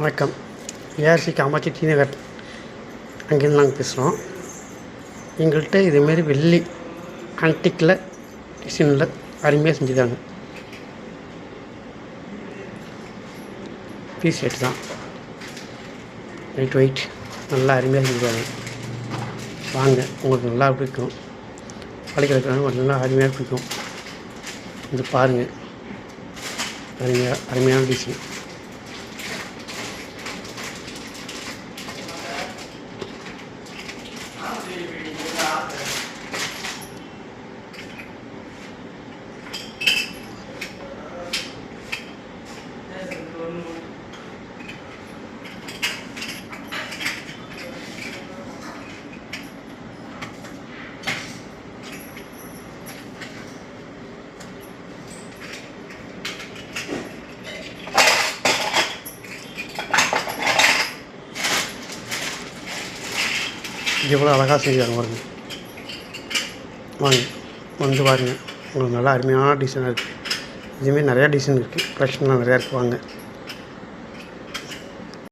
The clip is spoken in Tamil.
வணக்கம். ஏஆர்சி காமாட்சி டி நகர் அங்கேருந்து நாங்கள் பேசுகிறோம். எங்கள்கிட்ட இதேமாரி வெள்ளி ஆன்டிக்கில் டிசைனில் அருமையாக செஞ்சுருக்காங்க. பீஸ் செட் தான், வெயிட் நல்லா அருமையாக செஞ்சுருக்காங்க. வாங்க, உங்களுக்கு நல்லா பிடிக்கும். பழைக்கிறதுக்காக உங்களுக்கு நல்லா அருமையாக பிடிக்கும். இது பாருங்கள், அருமையான டிசைன். எவ்வளோ அழகாக செஞ்சுருக்காங்க பாருங்கள். வாங்க வந்து பாருங்கள், உங்களுக்கு நல்லா அருமையான டிசைனாக இருக்குது. இதுமாரி நிறையா டிசைன் இருக்குது, கலெக்ஷன்லாம் நிறையா இருக்குது. வாங்க.